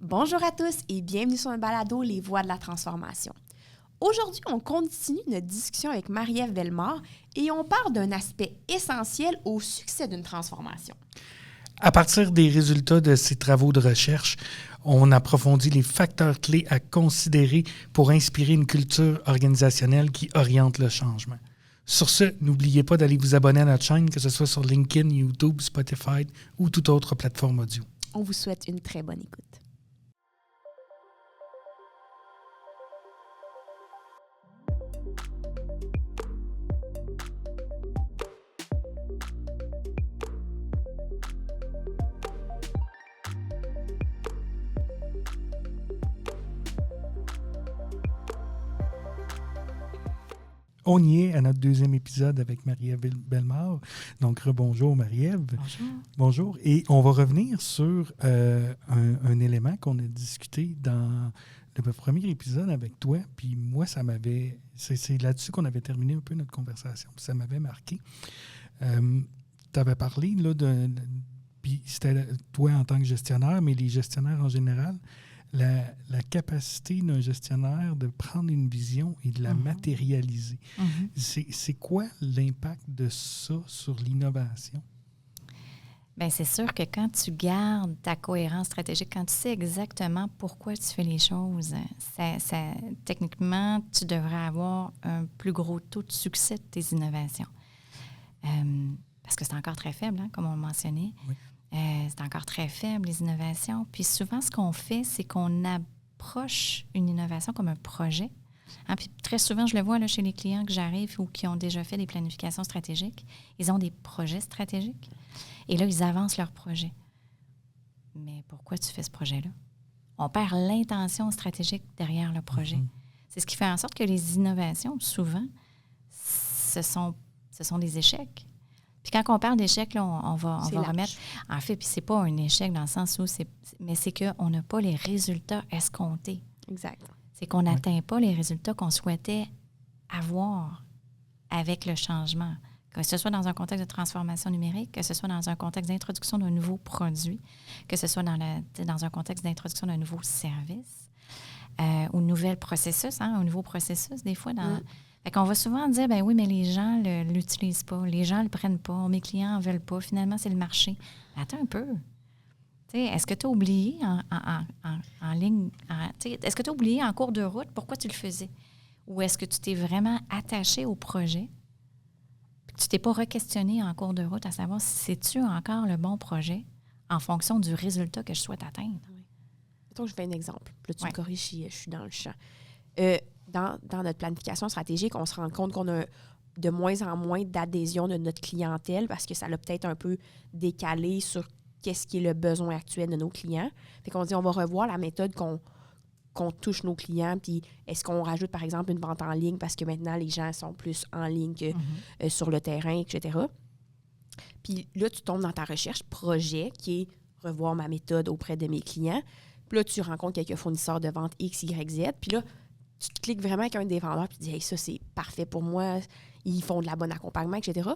Bonjour à tous et bienvenue sur le balado Les Voix de la transformation. Aujourd'hui, on continue notre discussion avec Marie-Ève Bellemare et on parle d'un aspect essentiel au succès d'une transformation. À partir des résultats de ces travaux de recherche, on approfondit les facteurs clés à considérer pour inspirer une culture organisationnelle qui oriente le changement. Sur ce, n'oubliez pas d'aller vous abonner à notre chaîne, que ce soit sur LinkedIn, YouTube, Spotify ou toute autre plateforme audio. On vous souhaite une très bonne écoute. On y est à notre deuxième épisode avec Marie-Ève Bellemare. Donc, rebonjour Marie-Ève. Bonjour. Bonjour. Et on va revenir sur un élément qu'on a discuté dans le premier épisode avec toi. Puis moi, ça m'avait... C'est là-dessus qu'on avait terminé un peu notre conversation. Puis ça m'avait marqué. Tu avais parlé, là, puis c'était toi en tant que gestionnaire, mais les gestionnaires en général, la capacité d'un gestionnaire de prendre une vision et de la matérialiser. C'est quoi l'impact de ça sur l'innovation? Bien, c'est sûr que quand tu gardes ta cohérence stratégique, quand tu sais exactement pourquoi tu fais les choses, techniquement, tu devrais avoir un plus gros taux de succès de tes innovations. Parce que c'est encore très faible, hein, comme on le mentionnait. Oui. C'est encore très faible, les innovations. Puis souvent, ce qu'on fait, c'est qu'on approche une innovation comme un projet. Hein, puis très souvent, je le vois là, chez les clients que j'arrive ou qui ont déjà fait des planifications stratégiques. Ils ont des projets stratégiques. Et là, ils avancent leur projet. Mais pourquoi tu fais ce projet-là? On perd l'intention stratégique derrière le projet. C'est ce qui fait en sorte que les innovations, souvent, ce sont des échecs. Puis quand on parle d'échec, là, on va remettre... En fait, puis c'est pas un échec dans le sens où mais c'est qu'on n'a pas les résultats escomptés. Exact. C'est qu'on n'atteint pas les résultats qu'on souhaitait avoir avec le changement. Que ce soit dans un contexte de transformation numérique, que ce soit dans un contexte d'introduction d'un nouveau produit, que ce soit dans un contexte d'introduction d'un nouveau service, ou nouvel processus, hein, un nouveau processus, des fois, dans... Fait qu'on va souvent dire, ben oui, mais les gens ne l'utilisent pas, les gens ne le prennent pas, mes clients n'en veulent pas, finalement, c'est le marché. Attends un peu. T'sais, est-ce que tu as oublié en ligne, est-ce que tu as oublié en cours de route pourquoi tu le faisais? Ou est-ce que tu t'es vraiment attaché au projet, puis que tu t'es pas re-questionné en cours de route à savoir si c'est-tu encore le bon projet en fonction du résultat que je souhaite atteindre? Oui. Mettons que je fais un exemple. Puis là, tu me corriges si je suis dans le champ. Dans notre planification stratégique, on se rend compte qu'on a de moins en moins d'adhésion de notre clientèle parce que ça l'a peut-être un peu décalé sur qu'est-ce qui est le besoin actuel de nos clients. Fait qu'on dit, on va revoir la méthode qu'on touche nos clients, puis est-ce qu'on rajoute, par exemple, une vente en ligne parce que maintenant, les gens sont plus en ligne que sur le terrain, etc. Puis là, tu tombes dans ta recherche projet qui est revoir ma méthode auprès de mes clients. Puis là, tu rencontres quelques fournisseurs de vente X, Y, Z. Puis là, tu te cliques vraiment avec un des vendeurs puis tu dis « Hey, ça, c'est parfait pour moi. Ils font de la bonne accompagnement, etc. »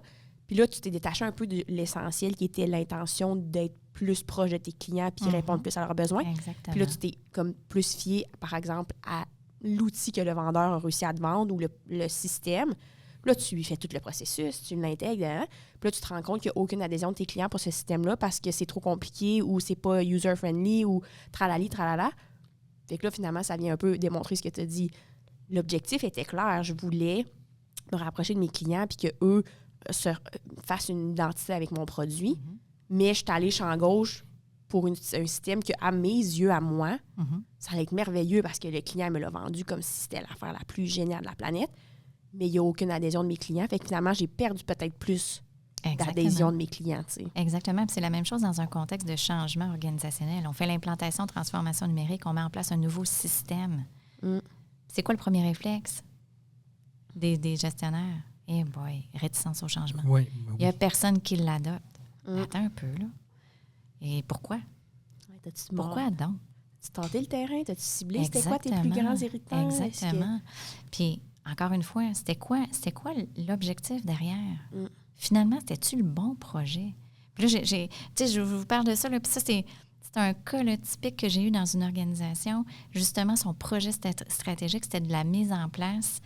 Puis là, tu t'es détaché un peu de l'essentiel qui était l'intention d'être plus proche de tes clients puis répondre plus à leurs besoins. Exactement. Puis là, tu t'es comme plus fié, par exemple, à l'outil que le vendeur a réussi à te vendre ou le système. Puis là, tu lui fais tout le processus, tu l'intègres. Hein? Puis là, tu te rends compte qu'il n'y a aucune adhésion de tes clients pour ce système-là parce que c'est trop compliqué ou c'est pas user-friendly ou tralali, tralala. Fait que là, finalement, ça vient un peu démontrer ce que tu as dit. L'objectif était clair. Je voulais me rapprocher de mes clients puis qu'eux fassent une identité avec mon produit. Mais je suis allée champ gauche pour un système que, à mes yeux, à moi, ça allait être merveilleux parce que le client me l'a vendu comme si c'était l'affaire la plus géniale de la planète. Mais il n'y a aucune adhésion de mes clients. Fait que finalement, j'ai perdu peut-être plus d'adhésion de mes clients. T'sais. Exactement. Puis c'est la même chose dans un contexte de changement organisationnel. On fait l'implantation, transformation numérique, on met en place un nouveau système. C'est quoi le premier réflexe des gestionnaires? Eh boy, réticence au changement. Oui. Il n'y a personne qui l'adopte. Attends un peu, là. Et pourquoi? Ouais, pourquoi donc? As-tu tenté le terrain? T'as-tu ciblé? C'était quoi tes plus grands irritants? Exactement. Puis, encore une fois, c'était quoi l'objectif derrière? Finalement, c'était-tu le bon projet? Puis là, je vous parle de ça, là, puis ça, C'est un cas là, typique que j'ai eu dans une organisation. Justement, son projet stratégique, c'était de la mise en place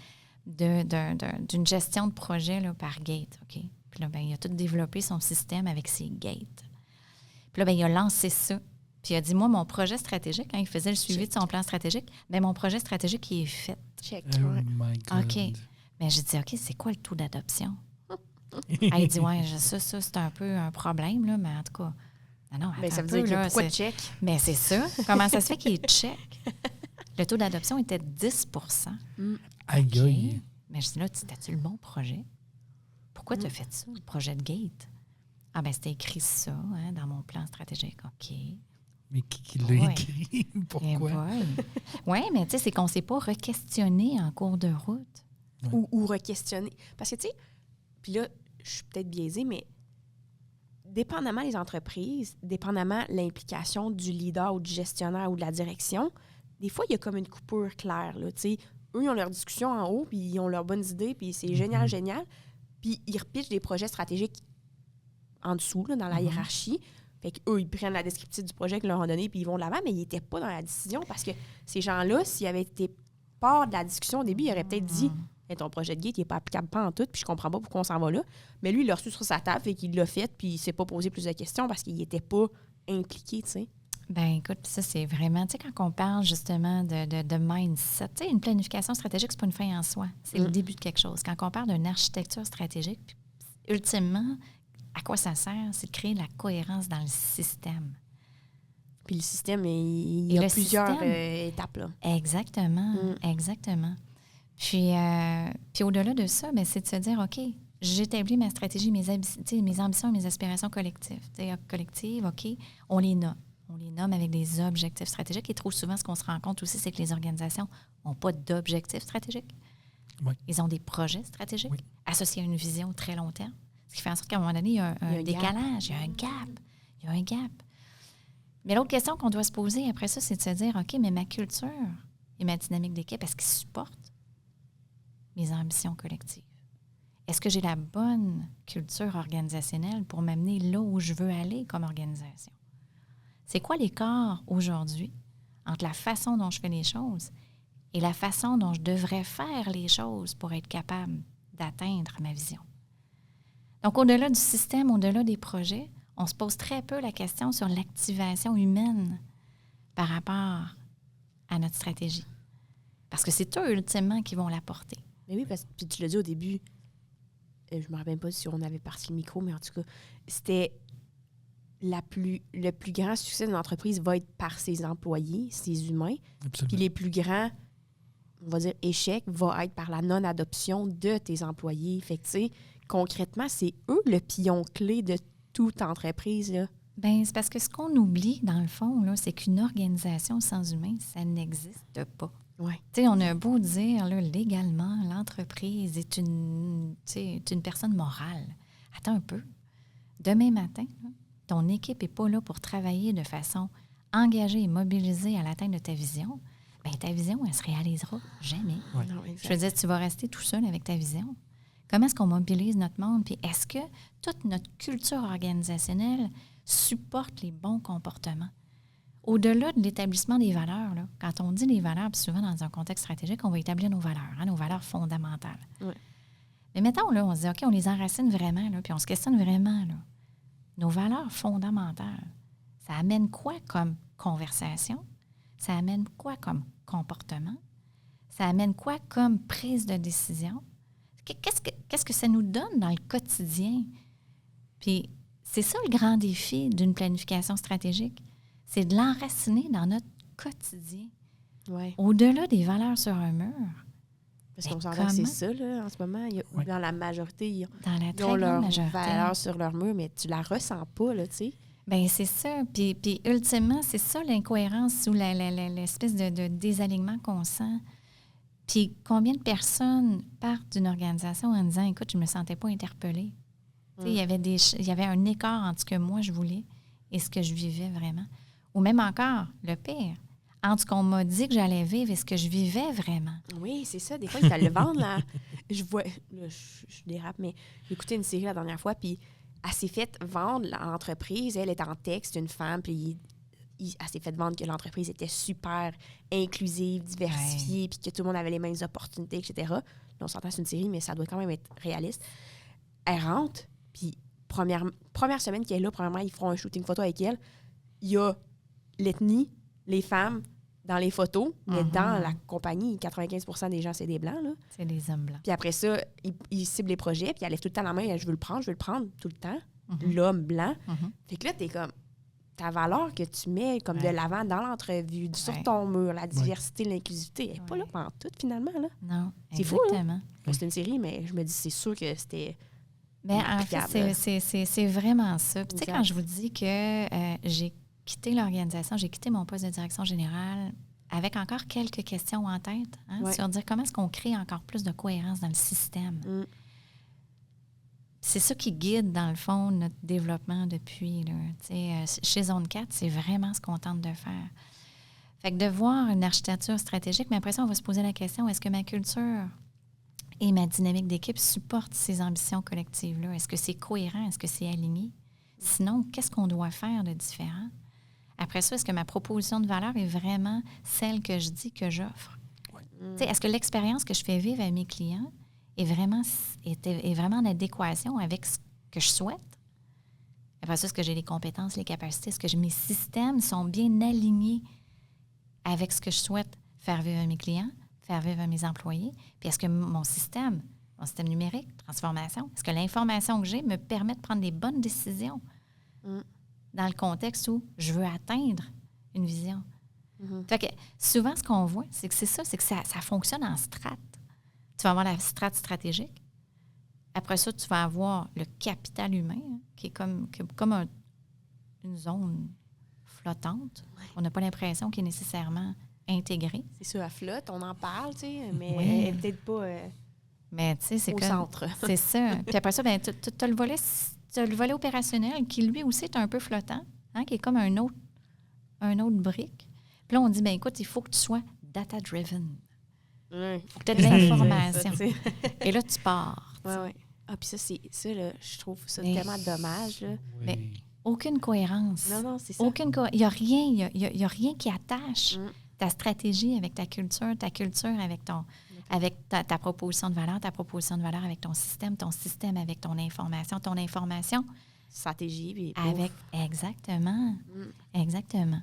d'une gestion de projet là, par gate. OK? Puis là, ben, il a tout développé son système avec ses gates. Puis là, ben, il a lancé ça. Puis il a dit, moi, mon projet stratégique, quand il faisait le suivi de son plan stratégique, bien, mon projet stratégique, il est fait. Check. Oh my God. OK. Bien, j'ai dit, OK, c'est quoi le taux d'adoption? Elle dit, ouais, ça, c'est un peu un problème, là, mais en tout cas, non, Mais ça attends veut un peu, dire que là, pourquoi c'est- check? Mais c'est ça. Comment ça se fait qu'il est check? Le taux d'adoption était 10 Aïe, OK. aïe. Mais je dis là, c'était-tu le bon projet? Pourquoi tu as fait ça, le projet de Gate? Ah, ben c'était écrit ça hein, dans mon plan stratégique. OK. Mais qui l'a Ouais. écrit? Pourquoi? Oui, mais tu sais, c'est qu'on ne s'est pas re-questionné en cours de route. Ou re-questionner. Parce que, tu sais, puis là, je suis peut-être biaisée, mais dépendamment des entreprises, dépendamment l'implication du leader ou du gestionnaire ou de la direction, des fois, il y a comme une coupure claire, là, tu sais. Eux, ils ont leur discussion en haut, puis ils ont leurs bonnes idées, puis c'est génial, génial. Puis ils repitchent des projets stratégiques en dessous, là, dans la hiérarchie. Fait qu'eux, ils prennent la descriptive du projet qu'ils leur ont donné, puis ils vont de l'avant, mais ils n'étaient pas dans la décision parce que ces gens-là, s'ils avaient été part de la discussion au début, ils auraient peut-être dit hey, ton projet de gate, il n'est pas applicable pas en tout, puis je comprends pas pourquoi on s'en va là. Mais lui, il l'a reçu sur sa table, fait qu'il l'a fait, puis il s'est pas posé plus de questions parce qu'il n'était pas impliqué, tu sais. Ben écoute, ça, c'est vraiment, tu sais, quand on parle justement de mindset, tu sais, une planification stratégique, c'est pas une fin en soi. C'est le début de quelque chose. Quand on parle d'une architecture stratégique, puis, ultimement, à quoi ça sert? C'est de créer de la cohérence dans le système. Puis le système, il Et y a le plusieurs système? étapes, là. Exactement, exactement. Puis au-delà de ça, ben, c'est de se dire, OK, j'établis ma stratégie, mes ambitions et mes aspirations collectives. Collectives, OK, on les nomme. On les nomme avec des objectifs stratégiques. Et trop souvent, ce qu'on se rend compte aussi, c'est que les organisations n'ont pas d'objectifs stratégiques. Oui. Ils ont des projets stratégiques associés à une vision très long terme. Ce qui fait en sorte qu'à un moment donné, il y a un décalage, il y a un gap. Il y a un gap. Mais l'autre question qu'on doit se poser après ça, c'est de se dire, OK, mais ma culture et ma dynamique d'équipe, est-ce qu'ils supportent mes ambitions collectives? Est-ce que j'ai la bonne culture organisationnelle pour m'amener là où je veux aller comme organisation? C'est quoi l'écart aujourd'hui entre la façon dont je fais les choses et la façon dont je devrais faire les choses pour être capable d'atteindre ma vision? Donc, au-delà du système, au-delà des projets, on se pose très peu la question sur l'activation humaine par rapport à notre stratégie. Parce que c'est eux, ultimement, qui vont l'apporter. Mais oui, parce que tu l'as dit au début, je me rappelle pas si on avait parti le micro, mais en tout cas, c'était le plus grand succès d'une entreprise va être par ses employés, ses humains. Absolument. Puis les plus grands, on va dire, échecs va être par la non-adoption de tes employés. Fait que, tu sais, concrètement, c'est eux le pion clé de toute entreprise, là. Bien, c'est parce que ce qu'on oublie, dans le fond, là, c'est qu'une organisation sans humain, ça n'existe pas. Ouais. Tu sais, on a beau dire, là, légalement, l'entreprise est une personne morale. Attends un peu. Demain matin, là, ton équipe n'est pas là pour travailler de façon engagée et mobilisée à l'atteinte de ta vision. Bien, ta vision, elle ne se réalisera jamais. Ouais. Non, exact. Je veux dire, tu vas rester tout seul avec ta vision. Comment est-ce qu'on mobilise notre monde? Puis est-ce que toute notre culture organisationnelle supporte les bons comportements? Au-delà de l'établissement des valeurs, là, quand on dit les valeurs, puis souvent dans un contexte stratégique, on va établir nos valeurs fondamentales. Ouais. Mais mettons, là, on se dit, OK, on les enracine vraiment, là, puis on se questionne vraiment. Là. Nos valeurs fondamentales, ça amène quoi comme conversation? Ça amène quoi comme comportement? Ça amène quoi comme prise de décision? Qu'est-ce que ça nous donne dans le quotidien? Puis c'est ça le grand défi d'une planification stratégique, c'est de l'enraciner dans notre quotidien. Ouais. Au-delà des valeurs sur un mur, Parce Mais qu'on s'entend que c'est comment? ça, là, en ce moment. Ouais. Dans la majorité, ils dans la ont très grande leur majorité. valeur sur leur mur, mais tu la ressens pas, là, tu sais. Bien, c'est ça. Puis ultimement, c'est ça l'incohérence ou l'espèce de désalignement qu'on sent. Puis combien de personnes partent d'une organisation en disant, écoute, je ne me sentais pas interpellée. Tu sais, il y avait un écart entre ce que moi je voulais et ce que je vivais vraiment. Ou même encore, le pire, entre ce qu'on m'a dit que j'allais vivre et ce que je vivais vraiment. Oui, c'est ça. Des fois, ils te le vendent, là. Je vois... Là, je dérape, mais j'ai écouté une série la dernière fois, puis elle s'est faite vendre l'entreprise. Elle est en texte, une femme, puis elle s'est fait vendre que l'entreprise était super inclusive, diversifiée, puis que tout le monde avait les mêmes opportunités, etc. Là, on s'entend, c'est une série, mais ça doit quand même être réaliste. Elle rentre, puis première semaine qu'elle est là, premièrement, ils feront un shooting photo avec elle. Il y a l'ethnie, les femmes dans les photos, mais dans la compagnie, 95% des gens, c'est des Blancs. Là. C'est des hommes blancs. Puis après ça, ils ciblent les projets, puis elle lève tout le temps la main, je veux le prendre tout le temps. L'homme blanc. Fait que là, t'es comme, ta valeur que tu mets comme de l'avant dans l'entrevue, sur ton mur, la diversité, l'inclusivité, elle n'est pas là pendant tout, finalement. Là. Non, c'est exactement. Fou, hein? C'est une série, mais je me dis, c'est sûr que c'était... Mais en fait, c'est vraiment ça. Puis, tu sais, quand je vous dis que j'ai quitté l'organisation, j'ai quitté mon poste de direction générale avec encore quelques questions en tête sur dire comment est-ce qu'on crée encore plus de cohérence dans le système. C'est ça qui guide, dans le fond, notre développement depuis. Là. Chez Zone 4, c'est vraiment ce qu'on tente de faire. Fait que de voir une architecture stratégique, mais après ça, on va se poser la question, est-ce que ma culture et ma dynamique d'équipe supportent ces ambitions collectives-là? Est-ce que c'est cohérent? Est-ce que c'est aligné? Sinon, qu'est-ce qu'on doit faire de différent? Après ça, est-ce que ma proposition de valeur est vraiment celle que je dis que j'offre? Est-ce que l'expérience que je fais vivre à mes clients est vraiment en adéquation avec ce que je souhaite? Après ça, est-ce que j'ai les compétences, les capacités? Est-ce que mes systèmes sont bien alignés avec ce que je souhaite faire vivre à mes clients, faire vivre à mes employés? Puis est-ce que mon système numérique, transformation, est-ce que l'information que j'ai me permet de prendre des bonnes décisions dans le contexte où je veux atteindre une vision? Fait que souvent, ce qu'on voit, c'est que ça fonctionne en strates. Tu vas avoir la strate stratégique. Après ça, tu vas avoir le capital humain, qui est comme une zone flottante. On n'a pas l'impression qu'il est nécessairement intégré. C'est ça, elle flotte, on en parle, tu sais, mais elle n'est peut-être pas mais, tu sais, c'est au centre. C'est ça. Puis après ça, tu as le volet opérationnel qui, lui aussi, est un peu flottant, qui est comme un autre brique. Puis là, on dit, écoute, il faut que tu sois data-driven. Il faut que tu aies de l'information. Et là, tu pars. Oui. Ah, puis ça, là, je trouve ça tellement dommage. Là. Oui. Mais aucune cohérence. Non, c'est ça. Il n'y a rien. Il y a rien qui attache ta stratégie avec ta culture avec ta proposition de valeur, avec ton système avec ton information. Stratégie. Puis avec exactement. Exactement.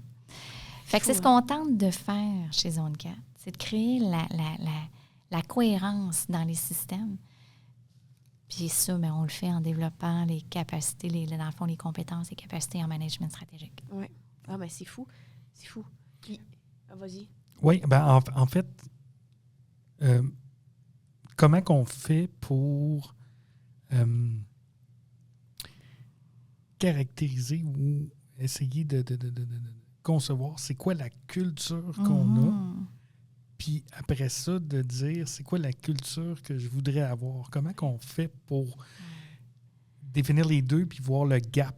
Fait que c'est ce qu'on tente de faire chez Zone 4. C'est de créer la cohérence dans les systèmes. Puis ça, on le fait en développant les capacités, dans le fond, les compétences et capacités en management stratégique. Oui. Ah, mais c'est fou. C'est fou. Puis, vas-y. Oui, en fait, comment qu'on fait pour caractériser ou essayer de concevoir c'est quoi la culture qu'on a, puis après ça, de dire c'est quoi la culture que je voudrais avoir. Comment qu'on fait pour définir les deux puis voir le gap?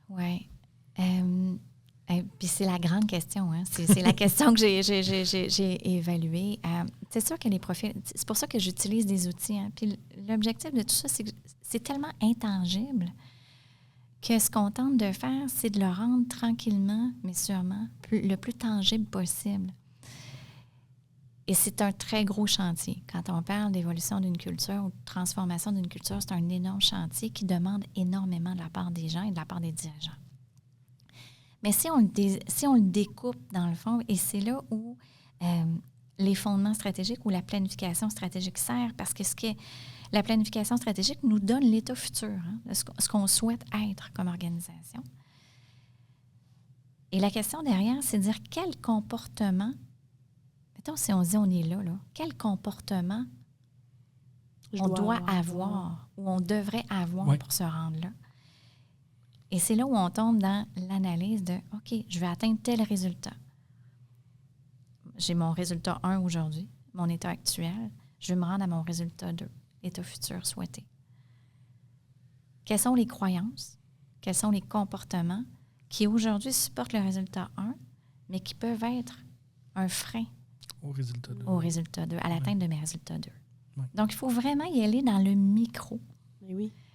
Oui. Puis c'est la grande question. Hein? C'est la question que j'ai évaluée. C'est sûr que les profils... C'est pour ça que j'utilise des outils. Hein? Puis l'objectif de tout ça, c'est que c'est tellement intangible que ce qu'on tente de faire, c'est de le rendre tranquillement, mais sûrement, le plus tangible possible. Et c'est un très gros chantier. Quand on parle d'évolution d'une culture ou de transformation d'une culture, c'est un énorme chantier qui demande énormément de la part des gens et de la part des dirigeants. Mais si on le découpe dans le fond, et c'est là où les fondements stratégiques ou la planification stratégique sert, parce que la planification stratégique nous donne l'état futur, ce qu'on souhaite être comme organisation. Et la question derrière, c'est de dire quel comportement, mettons si on se dit on est là, quel comportement on doit avoir ou on devrait avoir pour se rendre là. Et c'est là où on tombe dans l'analyse de « OK, je vais atteindre tel résultat. J'ai mon résultat 1 aujourd'hui, mon état actuel. Je vais me rendre à mon résultat 2, l'état futur souhaité. » Quelles sont les croyances? Quels sont les comportements qui aujourd'hui supportent le résultat 1, mais qui peuvent être un frein au résultat 2, à l'atteinte de mes résultats 2. Oui. Donc, il faut vraiment y aller dans le micro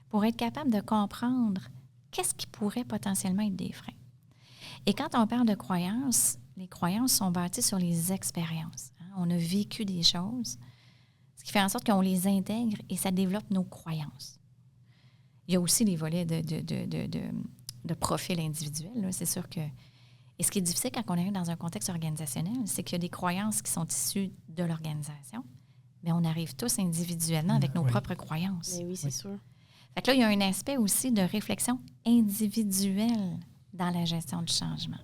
pour être capable de comprendre qu'est-ce qui pourrait potentiellement être des freins. Et quand on parle de croyances, les croyances sont bâties sur les expériences. Hein. On a vécu des choses, ce qui fait en sorte qu'on les intègre et ça développe nos croyances. Il y a aussi les volets de profil individuel. Là. C'est sûr que... Et ce qui est difficile quand on arrive dans un contexte organisationnel, c'est qu'il y a des croyances qui sont issues de l'organisation, mais on arrive tous individuellement avec nos propres croyances. Mais oui, c'est sûr. Fait que là, il y a un aspect aussi de réflexion individuelle dans la gestion du changement.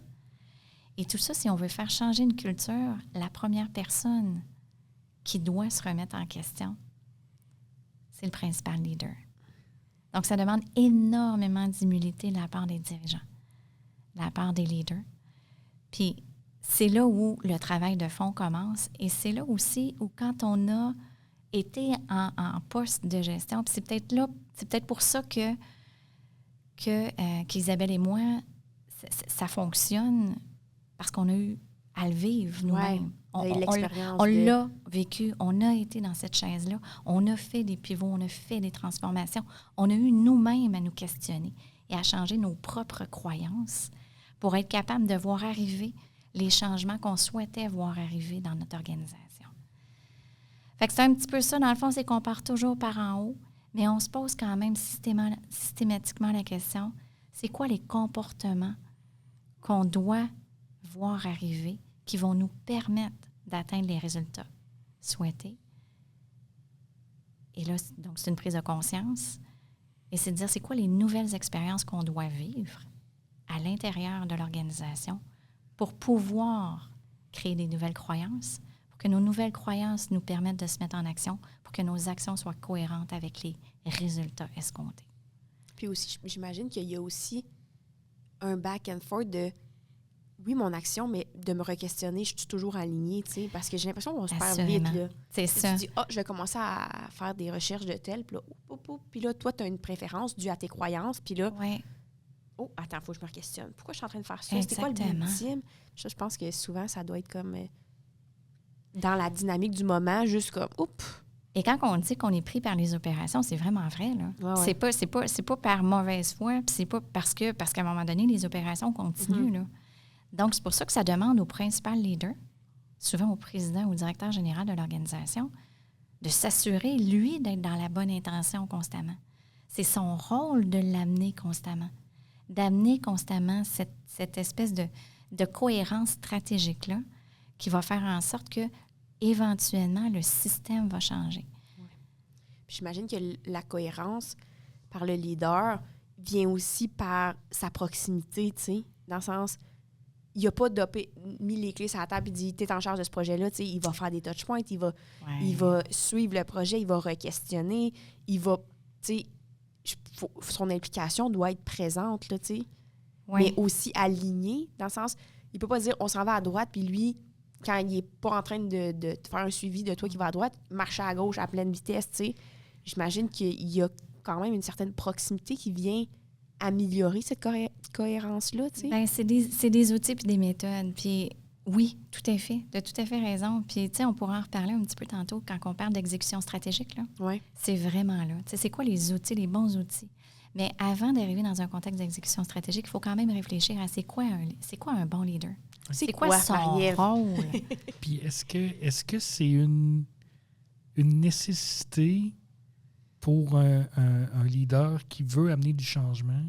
Et tout ça, si on veut faire changer une culture, la première personne qui doit se remettre en question, c'est le principal leader. Donc, ça demande énormément d'humilité de la part des dirigeants, de la part des leaders. Puis, c'est là où le travail de fond commence et c'est là aussi où quand on a été en poste de gestion, puis c'est peut-être pour ça qu'Isabelle et moi, ça fonctionne parce qu'on a eu à le vivre nous-mêmes. On l'a vécu, on a été dans cette chaise-là, on a fait des pivots, on a fait des transformations, on a eu nous-mêmes à nous questionner et à changer nos propres croyances pour être capable de voir arriver les changements qu'on souhaitait voir arriver dans notre organisation. Fait que c'est un petit peu ça, dans le fond, c'est qu'on part toujours par en haut, mais on se pose quand même systématiquement la question, c'est quoi les comportements qu'on doit voir arriver qui vont nous permettre d'atteindre les résultats souhaités. Et là, donc, c'est une prise de conscience. Et c'est de dire, c'est quoi les nouvelles expériences qu'on doit vivre à l'intérieur de l'organisation pour pouvoir créer des nouvelles croyances, pour que nos nouvelles croyances nous permettent de se mettre en action, pour que nos actions soient cohérentes avec les résultats escomptés. Puis aussi, j'imagine qu'il y a aussi un back and forth de oui, mon action, mais de me re-questionner, je suis toujours alignée, tu sais, parce que j'ai l'impression qu'on se perd vite, là. C'est ça. Tu dis, je vais commencer à faire des recherches de tel, puis là, puis là, toi, tu as une préférence due à tes croyances, puis là, attends, il faut que je me re-questionne. Pourquoi je suis en train de faire ça? C'était quoi le but ultime? Je pense que souvent, ça doit être comme dans la dynamique du moment, juste comme, Et quand on dit qu'on est pris par les opérations, c'est vraiment vrai, là. Ouais. C'est pas par mauvaise foi, puis c'est pas parce qu'à un moment donné, les opérations continuent, là. Donc, c'est pour ça que ça demande au principal leader, souvent au président ou au directeur général de l'organisation, de s'assurer, lui, d'être dans la bonne intention constamment. C'est son rôle de l'amener constamment, d'amener constamment cette espèce de cohérence stratégique-là qui va faire en sorte que, éventuellement, le système va changer. Ouais. Puis j'imagine que la cohérence par le leader vient aussi par sa proximité, tu sais, dans le sens... Il n'a pas mis les clés sur la table et dit « T'es en charge de ce projet-là », il va faire des touchpoints, il va suivre le projet, il va re-questionner, il va, son implication doit être présente, là, mais aussi alignée, dans le sens, il ne peut pas dire « On s'en va à droite », puis lui, quand il n'est pas en train de faire un suivi de toi qui va à droite, marcher à gauche à pleine vitesse, J'imagine qu'il y a quand même une certaine proximité qui vient améliorer cette cohérence-là, tu sais? Bien, c'est des outils puis des méthodes. Puis oui, tout à fait. Tu as tout à fait raison. Puis, tu sais, on pourra en reparler un petit peu tantôt quand on parle d'exécution stratégique, là. Oui. C'est vraiment là. Tu sais, c'est quoi les outils, les bons outils? Mais avant d'arriver dans un contexte d'exécution stratégique, il faut quand même réfléchir à c'est quoi un bon leader? C'est quoi son rôle? Puis est-ce que c'est une nécessité pour un leader qui veut amener du changement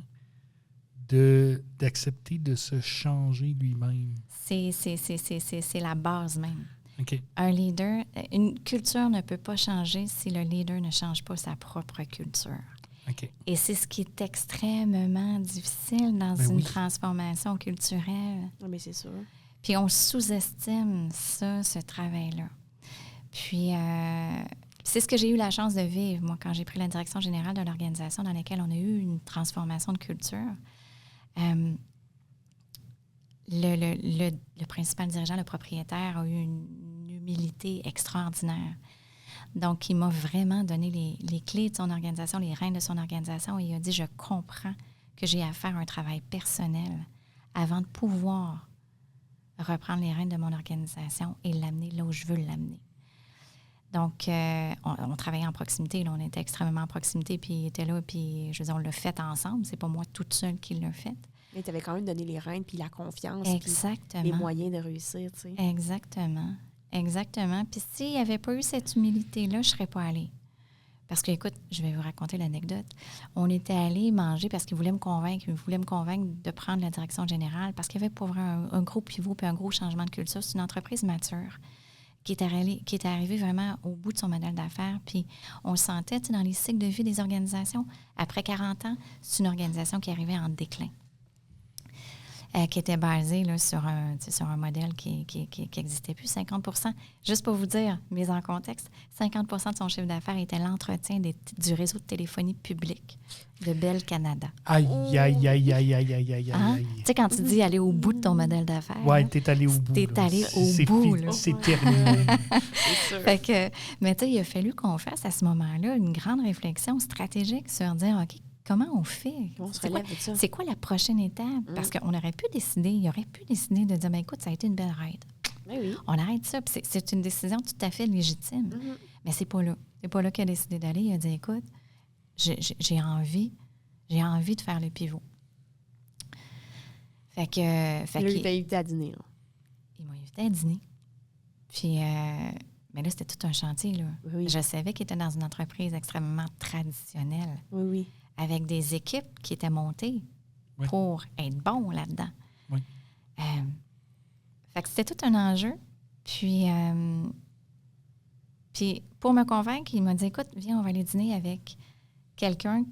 d'accepter de se changer lui-même? C'est la base même. Okay. Un leader, une culture ne peut pas changer si le leader ne change pas sa propre culture. Okay. Et c'est ce qui est extrêmement difficile dans une transformation culturelle. Non, mais c'est sûr. Puis on sous-estime ça, ce travail-là. Puis c'est ce que j'ai eu la chance de vivre, moi, quand j'ai pris la direction générale de l'organisation dans laquelle on a eu une transformation de culture. Le principal dirigeant, le propriétaire, a eu une humilité extraordinaire. Donc, il m'a vraiment donné les clés de son organisation, les rênes de son organisation, et il a dit, je comprends que j'ai à faire un travail personnel avant de pouvoir reprendre les rênes de mon organisation et l'amener là où je veux l'amener. Donc, on travaillait en proximité, là, on était extrêmement en proximité, puis il était là, puis je veux dire, on l'a fait ensemble. C'est pas moi toute seule qui l'a fait. Mais tu avais quand même donné les rênes, puis la confiance, Exactement. puis les moyens de réussir, tu sais. Exactement. Exactement. Puis s'il n'y avait pas eu cette humilité-là, je ne serais pas allée. Parce que, écoute, je vais vous raconter l'anecdote. On était allés manger parce qu'ils voulaient me convaincre. Ils voulaient me convaincre de prendre la direction générale parce qu'il y avait pour vrai un gros pivot puis un gros changement de culture. C'est une entreprise mature qui est arrivée vraiment au bout de son modèle d'affaires. Puis on le sentait dans les cycles de vie des organisations. Après 40 ans, c'est une organisation qui arrivait en déclin. Qui était basée là, sur un modèle qui n'existait plus. 50 %, juste pour vous dire, mise en contexte, 50 % de son chiffre d'affaires était l'entretien du réseau de téléphonie publique de Bell Canada. Aïe, aïe, aïe, aïe, aïe, aïe, aïe, Hein? aïe. Tu sais, quand tu dis aller au bout de ton modèle d'affaires, Oui, t'es allé au bout. t'es allé au bout. Là. C'est terminé. C'est sûr. Fait que, mais tu sais, il a fallu qu'on fasse à ce moment-là une grande réflexion stratégique sur dire, OK, comment on fait? On se C'est quoi- relève de ça. C'est quoi la prochaine étape? Parce qu'on aurait pu décider, il aurait pu décider de dire, ben écoute, ça a été une belle ride. Oui, oui. On arrête ça. Puis c'est une décision tout à fait légitime. Mhm. Mais c'est pas là. C'est pas là qu'il a décidé d'aller. Il a dit, écoute, j'ai envie de faire le pivot. Fait que Là, il t'a invité à dîner. Là. il m'a invité à dîner. Puis, mais là, c'était tout un chantier. Là. Oui. Je savais qu'il était dans une entreprise extrêmement traditionnelle, Oui, oui. avec des équipes qui étaient montées Oui. pour être bon là-dedans. Oui. Fait que c'était tout un enjeu. Puis pour me convaincre, il m'a dit, écoute, viens, on va aller dîner avec quelqu'un,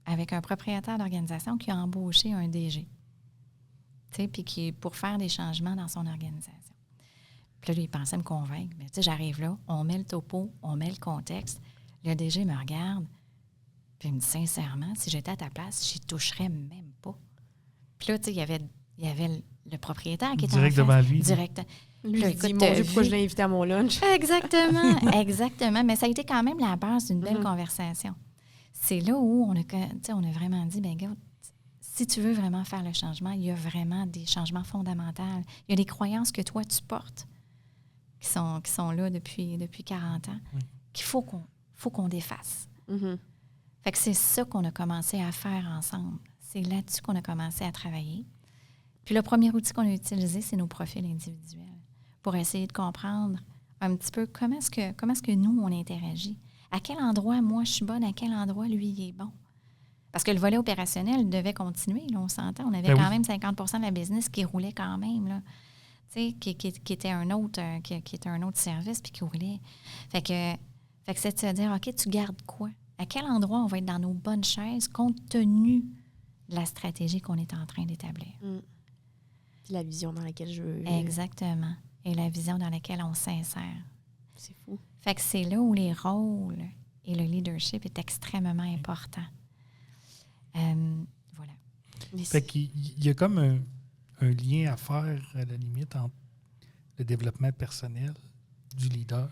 avec un propriétaire d'organisation qui a embauché un DG. Tu sais, puis pour faire des changements dans son organisation. Puis là, lui, il pensait me convaincre. Mais tu sais, j'arrive là, on met le topo, on met le contexte. Le DG me regarde, puis il me dit, sincèrement, si j'étais à ta place, j'y toucherais même pas. Puis là, tu sais, il y avait le propriétaire qui était Direct en face. devant lui. Direct. Lui, Là, il dit, écoute, mon Dieu, t'as pourquoi vu? je l'ai invité à mon lunch? Exactement, exactement. Mais ça a été quand même la base d'une belle conversation. C'est là où on a vraiment dit, bien, gars, si tu veux vraiment faire le changement, il y a vraiment des changements fondamentaux. Il y a des croyances que toi, tu portes, qui sont là depuis 40 ans, Oui. qu'il faut qu'on défasse. Mhm. Fait que c'est ça qu'on a commencé à faire ensemble. C'est là-dessus qu'on a commencé à travailler. Puis le premier outil qu'on a utilisé, c'est nos profils individuels pour essayer de comprendre un petit peu comment est-ce que nous, on interagit. À quel endroit, moi, je suis bonne, à quel endroit, lui, il est bon. Parce que le volet opérationnel devait continuer, là, on s'entend. On avait Ben quand oui. même 50 % de la business qui roulait quand même, là. Tu sais, qui était un autre service, puis qui roulait. Fait que c'est de se dire, OK, tu gardes quoi? À quel endroit on va être dans nos bonnes chaises compte tenu de la stratégie qu'on est en train d'établir? Puis la vision dans laquelle je veux. Exactement. Et la vision dans laquelle on s'insère. C'est fou. Fait que c'est là où les rôles et le leadership est extrêmement important. Voilà. Mais Fait qu'il y a comme un lien à faire, à la limite, entre le développement personnel du leader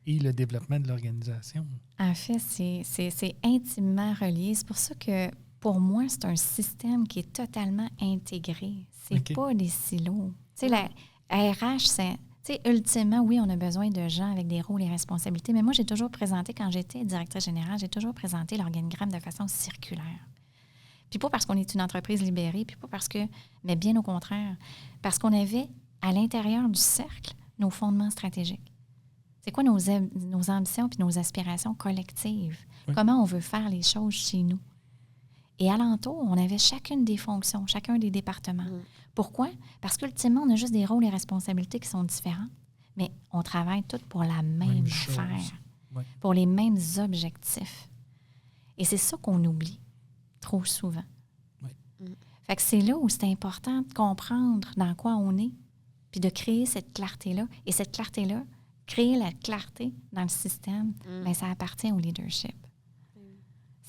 et le développement de l'organisation. En fait, c'est intimement relié. C'est pour ça que, pour moi, c'est un système qui est totalement intégré. C'est OK. pas des silos. Tu sais, la RH, c'est... Tu sais, ultimement, oui, on a besoin de gens avec des rôles et responsabilités, mais moi, j'ai toujours présenté, quand j'étais directrice générale, j'ai toujours présenté l'organigramme de façon circulaire. Puis pas parce qu'on est une entreprise libérée, puis pas parce que... Mais bien au contraire, parce qu'on avait, à l'intérieur du cercle, nos fondements stratégiques. C'est quoi nos ambitions puis nos aspirations collectives? Oui. Comment on veut faire les choses chez nous? Et alentour, on avait chacune des fonctions, chacun des départements. Pourquoi? Parce qu'ultimement, on a juste des rôles et responsabilités qui sont différents, mais on travaille tous pour la même chose. affaire, Oui. pour les mêmes objectifs. Et c'est ça qu'on oublie trop souvent. Oui. Fait que c'est là où c'est important de comprendre dans quoi on est, puis de créer cette clarté-là. Et cette clarté-là, créer la clarté dans le système, bien, ça appartient au leadership.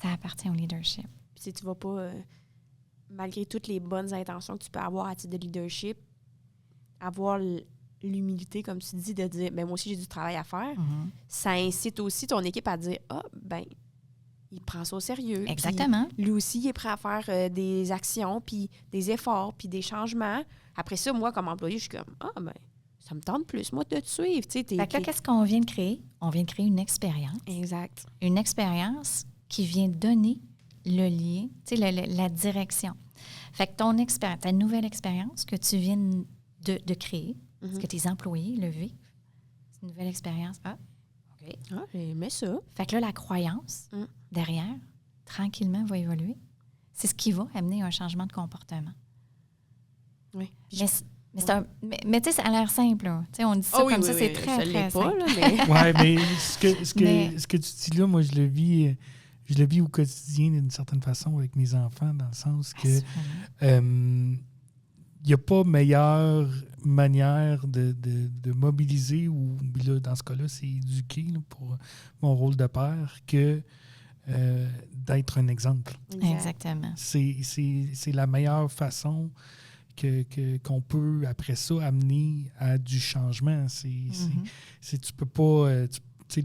Ça appartient au leadership. Puis si tu vas pas, malgré toutes les bonnes intentions que tu peux avoir à titre de leadership, avoir l'humilité, comme tu dis, de dire, ben moi aussi j'ai du travail à faire, ça incite aussi ton équipe à dire, ah, ben, il prend ça au sérieux. Puis Exactement. lui aussi, il est prêt à faire des actions, puis des efforts, puis des changements. Après ça, moi, comme employé, je suis comme, ah, ben, ça me tente plus, moi, de te suivre. Tu sais, Fait que là, qu'est-ce qu'on vient de créer? On vient de créer une expérience. Exact. Une expérience qui vient donner le lien, tu sais, la direction. Fait que ta nouvelle expérience que tu viens de créer, ce que tes employés le vivent, c'est une nouvelle expérience. Ah, OK. Ah, j'aimais ça. Fait que là, la croyance derrière, tranquillement, va évoluer. C'est ce qui va amener un changement de comportement. Oui. Mais tu sais, ça a l'air simple. Là. On dit ça comme ça, c'est très, très simple. Oui, mais ce que tu dis là, moi, je le vis au quotidien d'une certaine façon avec mes enfants, dans le sens que il n'y a pas meilleure manière de mobiliser, ou là, dans ce cas-là, c'est éduquer là, pour mon rôle de père, que d'être un exemple. Exactement. C'est la meilleure façon qu'on peut, après ça, amener à du changement. Tu peux pas... tu sais,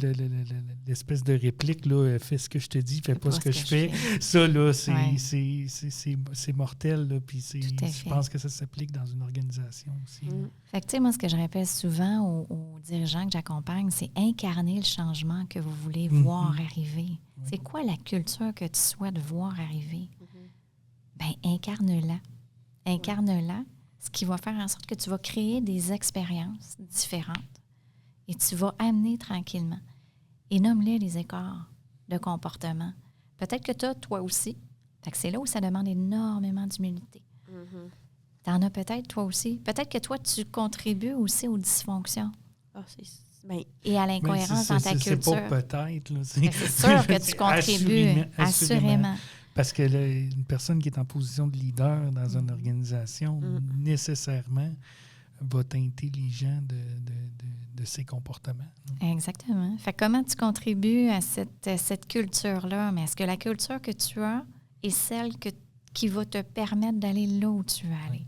l'espèce de réplique, là, fais ce que je te dis, fais pas ce que je fais. Ça, là, c'est mortel. Là, puis je pense que ça s'applique dans une organisation aussi. Fait que, tu sais, moi, ce que je répète souvent aux dirigeants que j'accompagne, c'est incarner le changement que vous voulez voir arriver. C'est quoi la culture que tu souhaites voir arriver? Bien, incarne-la. Incarne-la, ce qui va faire en sorte que tu vas créer des expériences différentes. Et tu vas amener tranquillement. Et nomme-les les écarts de comportement. Peut-être que toi aussi. Fait que c'est là où ça demande énormément d'humilité. T'en as peut-être toi aussi. Peut-être que toi, tu contribues aussi aux dysfonctions. Et à l'incohérence dans ta culture. C'est pas peut-être. Là, c'est sûr que tu contribues. Assurément. Parce que une personne qui est en position de leader dans une organisation, nécessairement, va teinter les gens de ses comportements. Exactement. Fait que comment tu contribues à cette culture-là? Mais est-ce que la culture que tu as est celle qui va te permettre d'aller là où tu veux aller?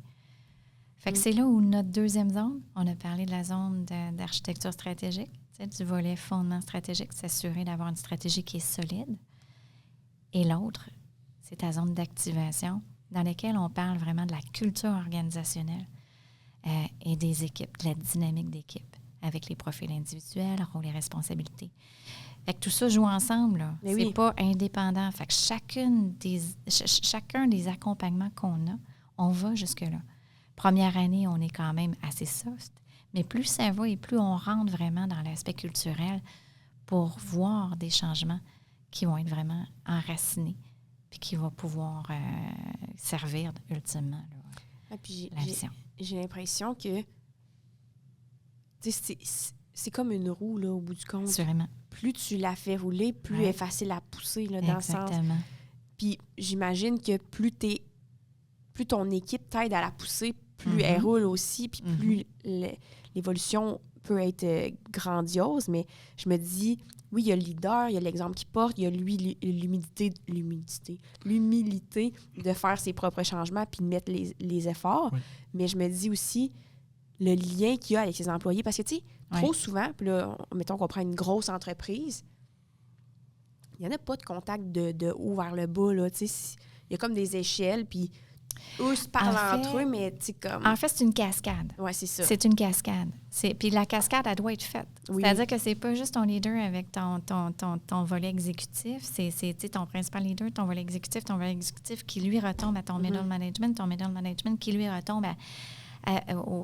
Fait que c'est là où notre deuxième zone, on a parlé de la zone d'architecture stratégique, du volet fondement stratégique, s'assurer d'avoir une stratégie qui est solide. Et l'autre, c'est ta zone d'activation, dans laquelle on parle vraiment de la culture organisationnelle et des équipes, de la dynamique d'équipe, avec les profils individuels, rôles et responsabilités. Fait que tout ça joue ensemble, là. C'est pas indépendant. Fait que chacun des accompagnements qu'on a, on va jusque-là. Première année, on est quand même assez soft, mais plus ça va et plus on rentre vraiment dans l'aspect culturel pour voir des changements qui vont être vraiment enracinés puis qui vont pouvoir servir ultimement là, la vision. J'ai l'impression que c'est comme une roue là, au bout du compte. Sûrement. Plus tu la fais rouler, plus elle est facile à pousser là, dans le sens. Puis j'imagine que plus ton équipe t'aide à la pousser, plus elle roule aussi, puis plus l'évolution peut être grandiose. Mais je me dis, oui, il y a le leader, il y a l'exemple qu'il porte, il y a l'humilité de faire ses propres changements puis de mettre les efforts. Oui. Mais je me dis aussi le lien qu'il y a avec ses employés. Parce que, tu sais, trop souvent, puis là, mettons qu'on prend une grosse entreprise, il n'y en a pas de contact de haut vers le bas, là, tu sais. Il y a comme des échelles, puis eux se parlent entre eux, mais tu sais, comme... En fait, c'est une cascade. Oui, c'est ça. C'est une cascade. Puis la cascade, elle doit être faite. Oui. C'est-à-dire que c'est pas juste ton leader avec ton volet exécutif, c'est ton principal leader, ton volet exécutif qui, lui, retombe à ton middle management, ton middle management qui, lui, retombe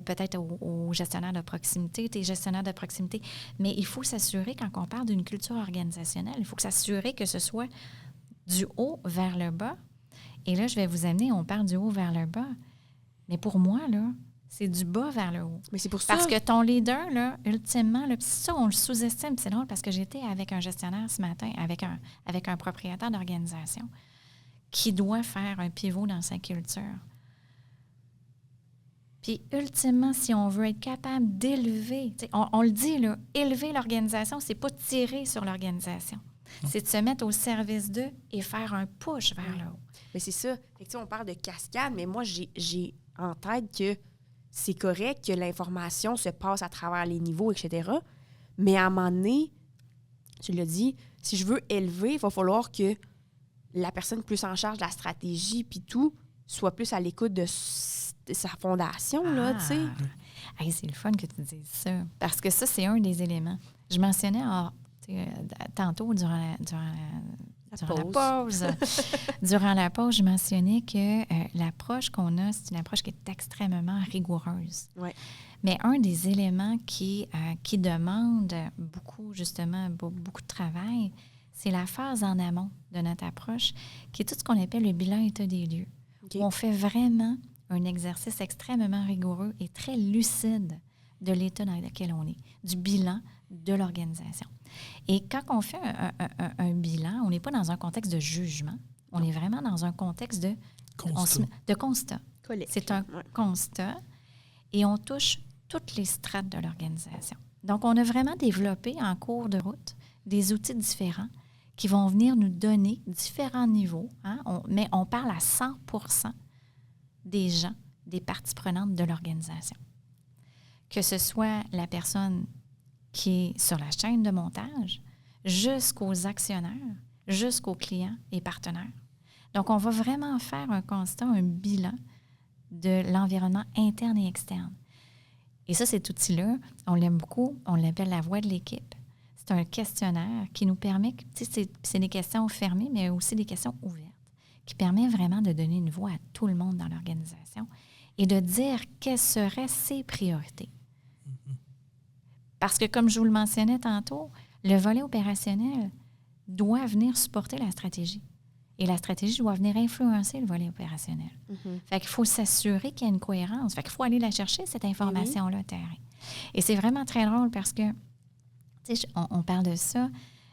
peut-être aux gestionnaires de proximité, tes gestionnaires de proximité. Mais il faut s'assurer, quand on parle d'une culture organisationnelle, il faut s'assurer que ce soit du haut vers le bas. Et là, je vais vous amener, on parle du haut vers le bas. Mais pour moi, là, c'est du bas vers le haut. Mais c'est pour ça. Parce que ton leader, là, ultimement, là, ça, on le sous-estime. C'est drôle parce que j'étais avec un gestionnaire ce matin, avec un propriétaire d'organisation qui doit faire un pivot dans sa culture. Puis, ultimement, si on veut être capable d'élever, on le dit, là, élever l'organisation, c'est pas tirer sur l'organisation. C'est de se mettre au service d'eux et faire un push vers le haut. Mais c'est ça. Fait que, on parle de cascade, mais moi, j'ai en tête que c'est correct que l'information se passe à travers les niveaux, etc. Mais à un moment donné, tu l'as dit, si je veux élever, il va falloir que la personne plus en charge de la stratégie puis tout soit plus à l'écoute de sa fondation, là, tu sais. Hey, c'est le fun que tu dises ça. Parce que ça, c'est un des éléments. Je mentionnais tantôt, durant Durant la pause, je mentionnais que l'approche qu'on a, c'est une approche qui est extrêmement rigoureuse. Ouais. Mais un des éléments qui demande beaucoup, justement, beaucoup de travail, c'est la phase en amont de notre approche, qui est tout ce qu'on appelle le bilan état des lieux. Okay. Où on fait vraiment un exercice extrêmement rigoureux et très lucide de l'état dans lequel on est, du bilan de l'organisation. Et quand on fait un bilan, on n'est pas dans un contexte de jugement, on est vraiment dans un contexte de constat. C'est un constat et on touche toutes les strates de l'organisation. Donc, on a vraiment développé en cours de route des outils différents qui vont venir nous donner différents niveaux, mais on parle à 100% des gens, des parties prenantes de l'organisation. Que ce soit la personne qui est sur la chaîne de montage, jusqu'aux actionnaires, jusqu'aux clients et partenaires. Donc, on va vraiment faire un constat, un bilan de l'environnement interne et externe. Et ça, cet outil-là, on l'aime beaucoup, on l'appelle la voix de l'équipe. C'est un questionnaire qui nous permet, c'est des questions fermées, mais aussi des questions ouvertes, qui permet vraiment de donner une voix à tout le monde dans l'organisation et de dire quelles seraient ses priorités. Parce que, comme je vous le mentionnais tantôt, le volet opérationnel doit venir supporter la stratégie. Et la stratégie doit venir influencer le volet opérationnel. Fait qu'il faut s'assurer qu'il y a une cohérence. Fait qu'il faut aller la chercher, cette information-là, terrain. Et c'est vraiment très drôle parce que, tu sais, on parle de ça.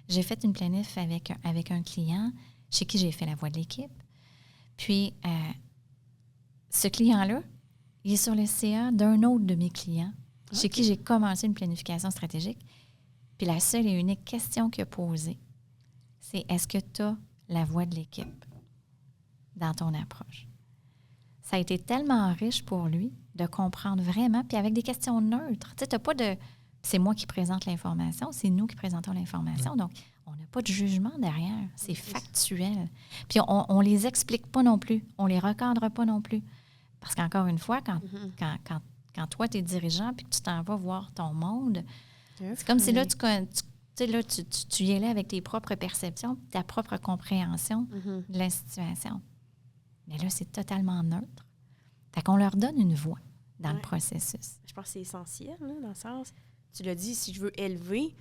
J'ai fait une planif avec un client chez qui j'ai fait la voix de l'équipe. Puis, ce client-là, il est sur le CA d'un autre de mes clients chez qui j'ai commencé une planification stratégique. Puis la seule et unique question qu'il a posée, c'est est-ce que tu as la voix de l'équipe dans ton approche? Ça a été tellement riche pour lui de comprendre vraiment, puis avec des questions neutres. Tu sais, t'as pas de... C'est moi qui présente l'information, c'est nous qui présentons l'information. Donc, on n'a pas de jugement derrière. C'est factuel. Puis on les explique pas non plus. On les recadre pas non plus. Parce qu'encore une fois, quand toi, tu es dirigeant puis que tu t'en vas voir ton monde, c'est comme si là, tu y allais avec tes propres perceptions, ta propre compréhension de la situation. Mais là, c'est totalement neutre. Fait qu'on leur donne une voix dans le processus. Je pense que c'est essentiel, là, dans le sens, tu l'as dit, si je veux élever,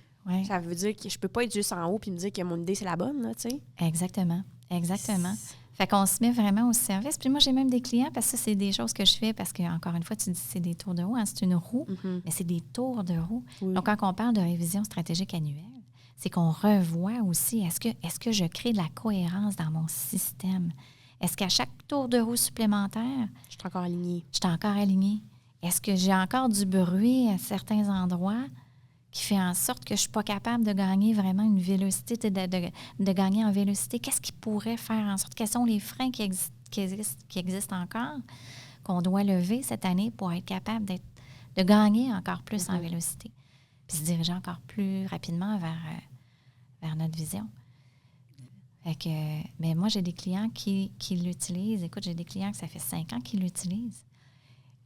ça veut dire que je peux pas être juste en haut puis me dire que mon idée, c'est la bonne, là, tu sais. Exactement. Fait qu'on se met vraiment au service. Puis moi, j'ai même des clients, parce que ça, c'est des choses que je fais, parce que, encore une fois, tu dis c'est des tours de roue, c'est une roue, mais c'est des tours de roue. Oui. Donc, quand on parle de révision stratégique annuelle, c'est qu'on revoit aussi, est-ce que je crée de la cohérence dans mon système? Est-ce qu'à chaque tour de roue supplémentaire... Je suis encore alignée. Est-ce que j'ai encore du bruit à certains endroits qui fait en sorte que je ne suis pas capable de gagner vraiment une vélocité, de gagner en vélocité? Qu'est-ce qui pourrait faire en sorte? Quels sont les freins qui existent encore, qu'on doit lever cette année pour être capable de gagner encore plus en vélocité? Puis se diriger encore plus rapidement vers notre vision. Fait que, mais moi, j'ai des clients qui l'utilisent. Écoute, j'ai des clients que ça fait 5 ans qu'ils l'utilisent.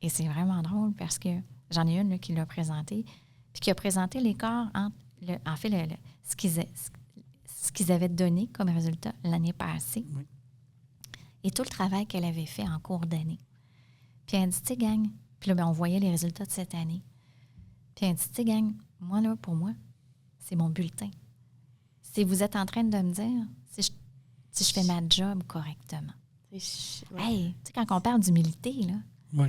Et c'est vraiment drôle parce que j'en ai une là, qui l'a présenté, puis qui a présenté l'écart entre, ce qu'ils avaient donné comme résultat l'année passée et tout le travail qu'elle avait fait en cours d'année. Puis elle dit, tu sais, gang, puis là, on voyait les résultats de cette année. Puis elle dit, tu sais, gang, moi, là, pour moi, c'est mon bulletin. Si vous êtes en train de me dire si je fais ma job correctement. Hey, tu sais, quand on parle d'humilité, là,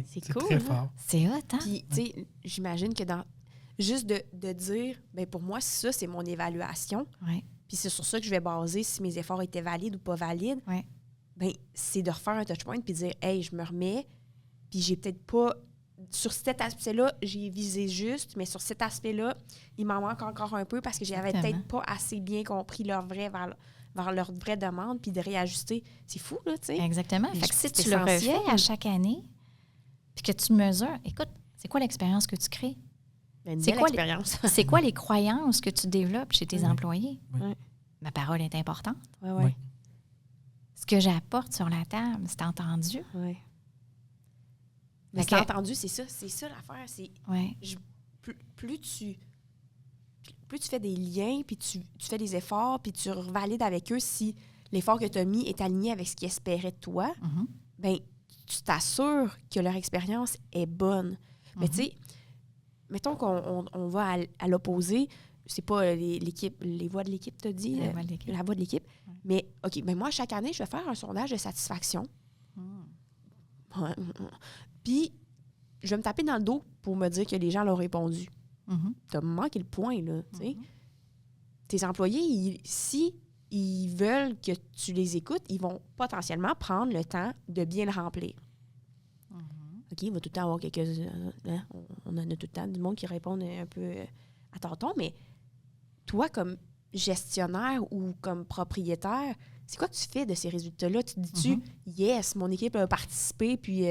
c'est cool, très fort. C'est hot, hein? Puis, tu sais, j'imagine que juste de dire, bien, pour moi, ça, c'est mon évaluation. Puis c'est sur ça que je vais baser si mes efforts étaient valides ou pas valides. Bien, c'est de refaire un touchpoint puis de dire, hey, je me remets, puis j'ai peut-être pas... Sur cet aspect-là, j'ai visé juste, mais sur cet aspect-là, il m'en manque encore un peu parce que j'avais peut-être pas assez bien compris leur vrai vers leur vraie demande, puis de réajuster. C'est fou, là, tu sais. Exactement. Fait que si tu le refais à chaque année, puis que tu mesures, écoute, c'est quoi l'expérience que tu crées? C'est quoi l'expérience? C'est quoi les croyances que tu développes chez tes employés? Ma parole est importante. Ce que j'apporte sur la table, c'est entendu. Mais c'est entendu, c'est ça l'affaire. C'est plus tu fais des liens, puis tu fais des efforts, puis tu revalides avec eux si l'effort que tu as mis est aligné avec ce qu'ils espéraient de toi, ben tu t'assures que leur expérience est bonne. Mais tu sais, mettons qu'on va à l'opposé, c'est pas les voix de l'équipe, t'as dit? La voix de l'équipe. Ouais. Mais, OK, ben moi, chaque année, je vais faire un sondage de satisfaction. Puis, je vais me taper dans le dos pour me dire que les gens l'ont répondu. T'as manqué le point, là, tu sais. Tes employés, si ils veulent que tu les écoutes, ils vont potentiellement prendre le temps de bien le remplir. OK, il va tout le temps avoir quelques... on a tout le temps du monde qui répond un peu à tâtons, mais toi, comme gestionnaire ou comme propriétaire, c'est quoi que tu fais de ces résultats-là? Tu te dis-tu, yes, mon équipe a participé, puis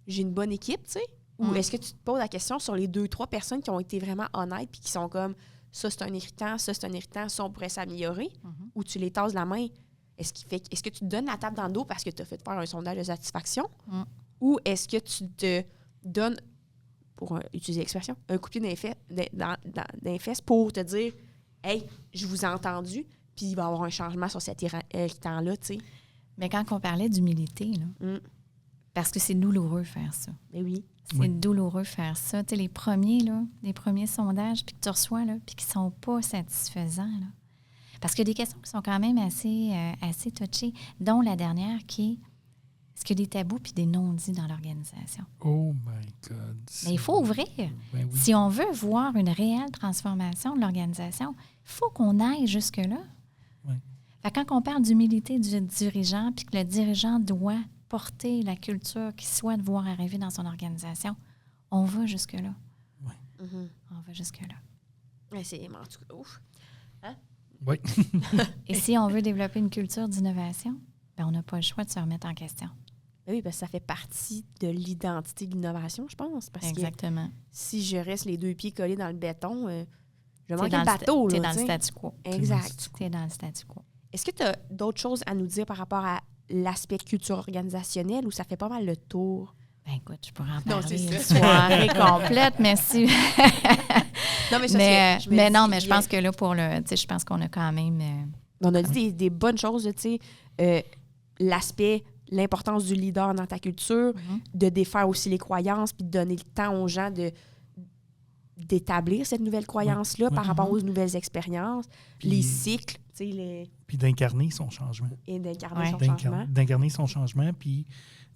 j'ai une bonne équipe, tu sais? Ou est-ce que tu te poses la question sur les 2-3 personnes qui ont été vraiment honnêtes puis qui sont comme, ça, c'est un irritant, ça, c'est un irritant, ça, on pourrait s'améliorer? Ou tu les tasses la main? Est-ce que tu te donnes la table dans le dos parce que tu as fait faire un sondage de satisfaction? Ou est-ce que tu te donnes, pour utiliser l'expression, un coup de pied dans les fesses pour te dire, hey, je vous ai entendu, puis il va y avoir un changement sur cet irritant-là, tu sais. Mais quand on parlait d'humilité, là, parce que c'est douloureux faire ça. Mais oui. C'est douloureux faire ça. Tu sais, les premiers sondages puis que tu reçois, là, puis qui ne sont pas satisfaisants, là. Parce qu'il y a des questions qui sont quand même assez touchées, dont la dernière qui est, est-ce qu'il y a des tabous puis des non-dits dans l'organisation? Oh my God! Mais il faut ouvrir. Ben oui. Si on veut voir une réelle transformation de l'organisation, il faut qu'on aille jusque-là. Oui. Fait que quand on parle d'humilité du dirigeant puis que le dirigeant doit porter la culture qu'il souhaite voir arriver dans son organisation, on va jusque-là. Oui. On va jusque-là. Ouais, c'est en tout cas, ouf. Hein? Oui. Et si on veut développer une culture d'innovation, ben on n'a pas le choix de se remettre en question. Oui, parce que ça fait partie de l'identité de l'innovation, je pense. Parce Exactement. que si je reste les 2 pieds collés dans le béton, je manque le bateau. T'es dans le statu quo. Exact. T'es dans le statu quo. Est-ce que tu as d'autres choses à nous dire par rapport à l'aspect culture organisationnelle ou ça fait pas mal le tour? Ben écoute, je pourrais en parler c'est une ça. soirée complète, merci. Non, mais ça, mais je pense que là, pour le... Tu sais, je pense qu'on a quand même... On a dit des bonnes choses, tu sais. L'aspect, l'importance du leader dans ta culture, de défaire aussi les croyances puis de donner le temps aux gens d'établir cette nouvelle croyance-là par rapport aux nouvelles expériences, puis, les cycles, tu sais. Puis d'incarner son changement. Et d'incarner son changement. D'incarner son changement, puis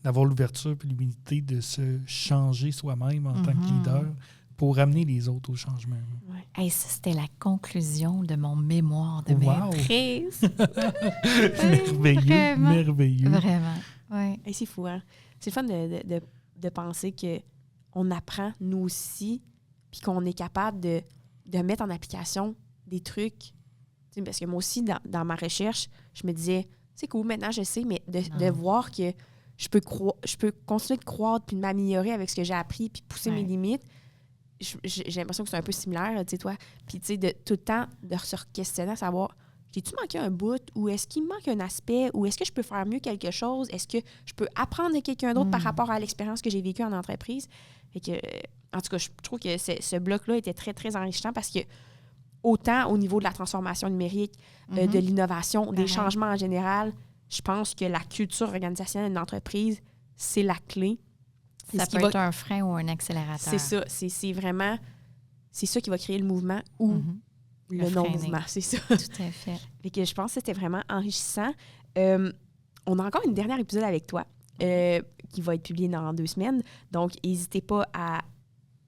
d'avoir l'ouverture puis l'humilité de se changer soi-même en tant que leader pour amener les autres au changement. Ouais. Hey, ça, c'était la conclusion de mon mémoire de maîtrise. Merveilleux, merveilleux. Vraiment, oui. Hey, c'est fou, hein? C'est le fun de penser qu'on apprend, nous aussi, puis qu'on est capable de mettre en application des trucs. T'sais, parce que moi aussi, dans ma recherche, je me disais, c'est cool, maintenant je sais, mais de voir que je peux continuer de croître puis de m'améliorer avec ce que j'ai appris puis pousser mes limites. J'ai l'impression que c'est un peu similaire, tu sais, toi. Puis, tu sais, de tout le temps, de se questionner à savoir, j'ai-tu manqué un bout ou est-ce qu'il me manque un aspect ou est-ce que je peux faire mieux quelque chose? Est-ce que je peux apprendre de quelqu'un d'autre par rapport à l'expérience que j'ai vécue en entreprise? Fait que, en tout cas, je trouve que ce bloc-là était très, très enrichissant parce que autant au niveau de la transformation numérique, de l'innovation, des changements en général, je pense que la culture organisationnelle d'une entreprise, c'est la clé. Ça peut être un frein ou un accélérateur. C'est ça. C'est vraiment... C'est ça qui va créer le mouvement ou le non-mouvement. C'est ça. Tout à fait. Fait que je pense que c'était vraiment enrichissant. On a encore une dernière épisode avec toi qui va être publié dans 2 semaines. Donc, n'hésitez pas à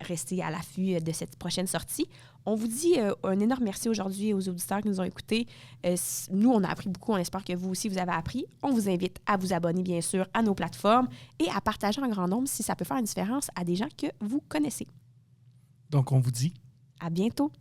rester à l'affût de cette prochaine sortie. On vous dit un énorme merci aujourd'hui aux auditeurs qui nous ont écoutés. Nous, on a appris beaucoup. On espère que vous aussi, vous avez appris. On vous invite à vous abonner, bien sûr, à nos plateformes et à partager en grand nombre si ça peut faire une différence à des gens que vous connaissez. Donc, on vous dit à bientôt.